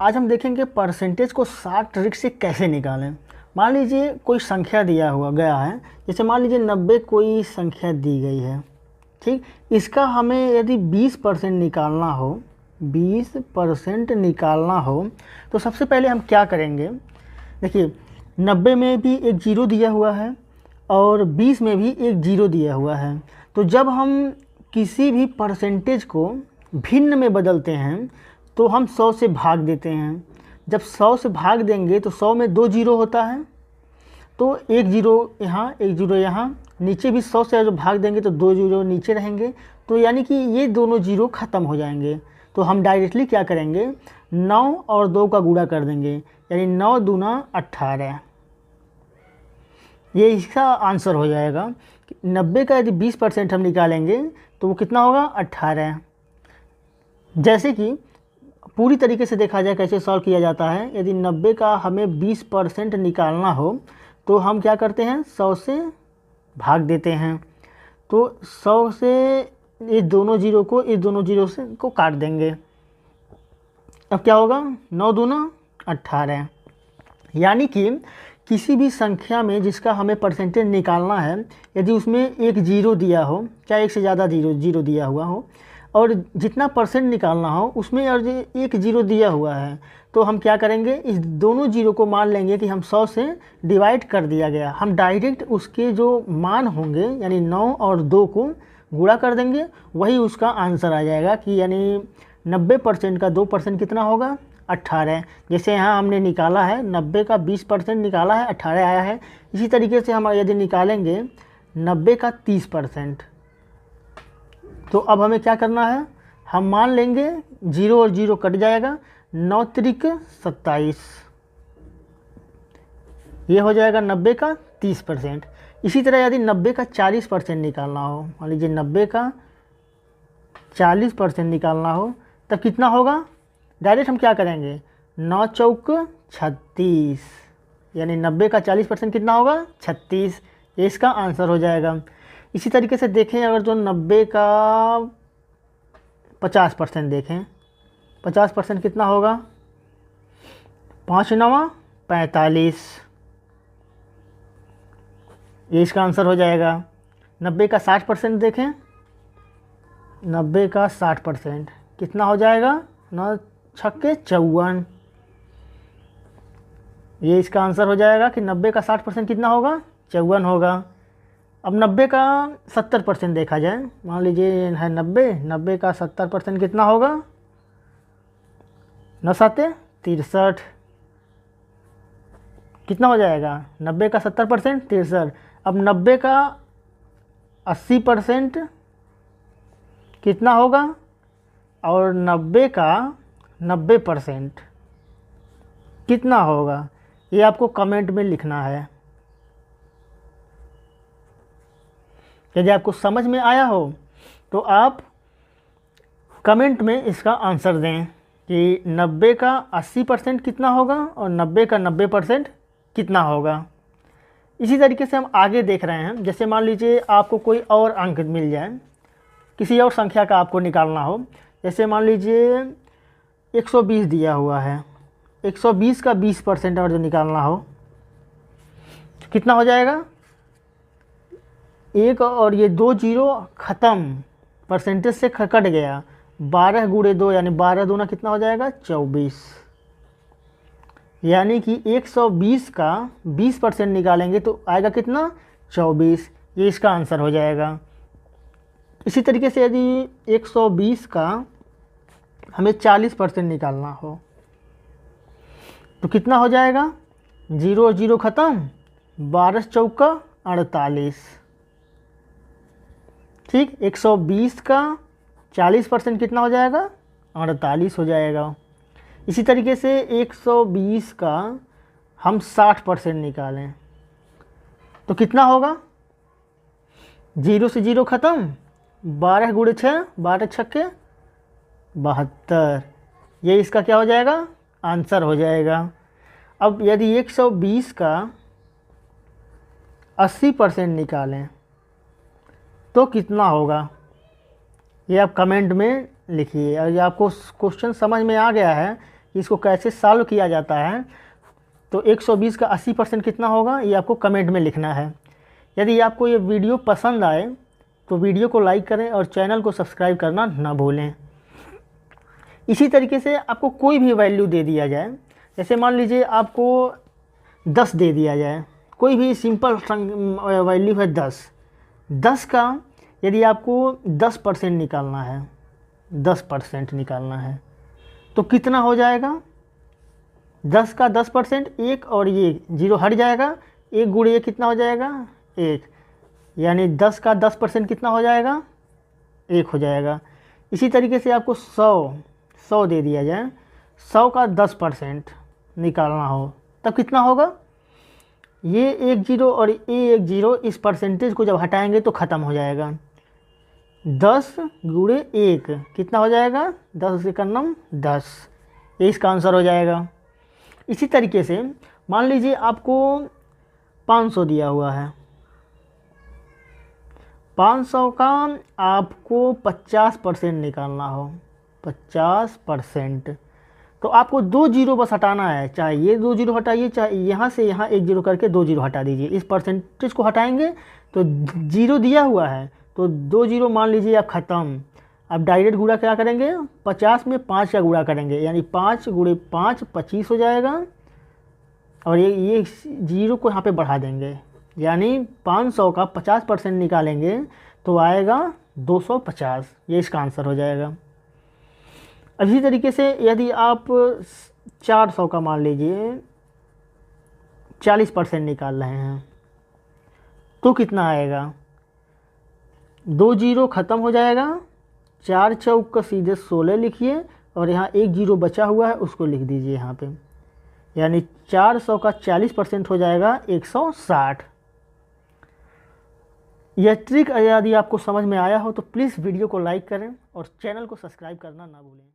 आज हम देखेंगे परसेंटेज को 60 ट्रिक से कैसे निकालें। मान लीजिए कोई संख्या दिया हुआ गया है, जैसे मान लीजिए 90 कोई संख्या दी गई है, ठीक। इसका हमें यदि 20% निकालना हो, 20% निकालना हो तो सबसे पहले हम क्या करेंगे। देखिए 90 में भी एक जीरो दिया हुआ है और 20 में भी एक जीरो दिया हुआ है। तो जब हम किसी भी परसेंटेज को भिन्न में बदलते हैं तो हम 100 से भाग देते हैं। जब 100 से भाग देंगे तो 100 में 2 जीरो होता है, तो एक जीरो यहाँ एक जीरो यहाँ, नीचे भी 100 से जब भाग देंगे तो 2 जीरो नीचे रहेंगे, तो यानी कि ये दोनों जीरो ख़त्म हो जाएंगे। तो हम डायरेक्टली क्या करेंगे, 9 और 2 का गुणा कर देंगे, यानी 9 दूना 18। ये इसका आंसर हो जाएगा। 90 का यदि 20% हम निकालेंगे तो वो कितना होगा, 18। जैसे कि पूरी तरीके से देखा जाए कैसे सॉल्व किया जाता है। यदि 90 का हमें 20% निकालना हो तो हम क्या करते हैं, 100 से भाग देते हैं। तो 100 से इस दोनों जीरो को इस दोनों जीरो से को काट देंगे। अब क्या होगा, 9 दूना 18। यानी कि किसी भी संख्या में जिसका हमें परसेंटेज निकालना है, यदि उसमें एक जीरो दिया हो, चाहे एक से ज़्यादा जीरो दिया हुआ हो, और जितना परसेंट निकालना हो उसमें और एक जीरो दिया हुआ है, तो हम क्या करेंगे, इस दोनों जीरो को मान लेंगे कि हम 100 से डिवाइड कर दिया गया। हम डायरेक्ट उसके जो मान होंगे यानी 9 और 2 को गुणा कर देंगे, वही उसका आंसर आ जाएगा कि यानी 90% का 2% कितना होगा, 18। जैसे यहाँ हमने निकाला है 90 का 20% निकाला है, 18 आया है। इसी तरीके से हम यदि निकालेंगे 90 का 30%, तो अब हमें क्या करना है, हम मान लेंगे जीरो और जीरो कट जाएगा, 9 त्रिक 27, ये हो जाएगा 90 का 30%। इसी तरह यदि 90 का 40% निकालना हो, मान लीजिए 90 का 40% निकालना हो, तब कितना होगा, डायरेक्ट हम क्या करेंगे, 9 चौक 36, यानी 90 का 40% कितना होगा, 36। ये इसका आंसर हो जाएगा। इसी तरीके से देखें, अगर जो 90 का 50% देखें, 50% कितना होगा, 5 9 45, ये इसका आंसर हो जाएगा। 90 का 60% देखें, 90 का 60% कितना हो जाएगा, 9 छक्के 54, ये इसका आंसर हो जाएगा कि 90 का 60% कितना होगा, 54 होगा। अब 90 का 70% देखा जाए, मान लीजिए है 90 का 70% कितना होगा, 9 7 63, कितना हो जाएगा, 90 का 70% 63। अब 90 का 80% कितना होगा, और 90 का 90% कितना होगा, ये आपको कमेंट में लिखना है। यदि आपको समझ में आया हो तो आप कमेंट में इसका आंसर दें कि 90 का 80% कितना होगा और 90 का 90% कितना होगा। इसी तरीके से हम आगे देख रहे हैं। जैसे मान लीजिए आपको कोई और अंक मिल जाए, किसी और संख्या का आपको निकालना हो, जैसे मान लीजिए 120 दिया हुआ है, 120 का 20% और जो निकालना हो कितना हो जाएगा, एक और ये 2 जीरो ख़त्म, परसेंटेज से कट गया, 12 गुणे 2 यानी 12 दूना कितना हो जाएगा, 24। यानी कि 120 का 20% निकालेंगे तो आएगा कितना, 24। ये इसका आंसर हो जाएगा। इसी तरीके से यदि 120 का हमें 40% निकालना हो तो कितना हो जाएगा, 0 और 0 ख़त्म, 12 चौका 48, ठीक। 120 का 40% कितना हो जाएगा, 48 हो जाएगा। इसी तरीके से 120 का हम 60% निकालें तो कितना होगा, 0 से 0 ख़त्म, 12 गुणे 6, 12 छक्के 72, ये इसका क्या हो जाएगा, आंसर हो जाएगा। अब यदि 120 का 80% निकालें तो कितना होगा, ये आप कमेंट में लिखिए। और ये आपको क्वेश्चन समझ में आ गया है कि इसको कैसे सॉल्व किया जाता है, तो 120 का 80% कितना होगा ये आपको कमेंट में लिखना है। यदि आपको ये वीडियो पसंद आए तो वीडियो को लाइक करें और चैनल को सब्सक्राइब करना ना भूलें। इसी तरीके से आपको कोई भी वैल्यू दे दिया जाए, जैसे मान लीजिए आपको 10 दे दिया जाए, कोई भी सिंपल वैल्यू है 10 का यदि आपको 10% निकालना है, 10% निकालना है तो कितना हो जाएगा? 10 का 10%, 1 और ये 0 हट जाएगा, 1 गुणे ये कितना हो जाएगा? 1, यानी 10 का 10% कितना हो जाएगा? 1 हो जाएगा। इसी तरीके से आपको 100 दे दिया जाए, 100 का 10% निकालना हो तब कितना होगा? ये 1 0 और ये 1 0, इस परसेंटेज को जब हटाएंगे तो ख़त्म हो जाएगा। 10 गुणे 1 कितना हो जाएगा? 10 के नम 10, ये इसका आंसर हो जाएगा। इसी तरीके से मान लीजिए आपको 500 दिया हुआ है, 500 का आपको 50% निकालना हो, 50%, तो आपको 2 जीरो बस हटाना है, चाहे ये 2 जीरो हटाइए, चाहे यहाँ से यहाँ 1 जीरो करके 2 जीरो हटा दीजिए। इस परसेंटेज को हटाएंगे तो 0 दिया हुआ है तो 2 जीरो मान लीजिए आप ख़त्म। अब डायरेक्ट गुणा क्या करेंगे? 50 में 5 का गुणा करेंगे, यानी 5 गुणे 5 25 हो जाएगा, और ये 0 को यहाँ पे बढ़ा देंगे, यानी 500 का 50% निकालेंगे तो आएगा 250, ये इसका आंसर हो जाएगा। अब इसी तरीके से यदि आप 400 का मान लीजिए 40% निकाल रहे हैं तो कितना आएगा? 2 जीरो ख़त्म हो जाएगा, 4 चौक का सीधे 16 लिखिए, और यहाँ 1 जीरो बचा हुआ है उसको लिख दीजिए यहाँ पे, यानी 400 का 40% हो जाएगा 160। यह ट्रिक यदि आपको समझ में आया हो तो प्लीज़ वीडियो को लाइक करें और चैनल को सब्सक्राइब करना ना भूलें।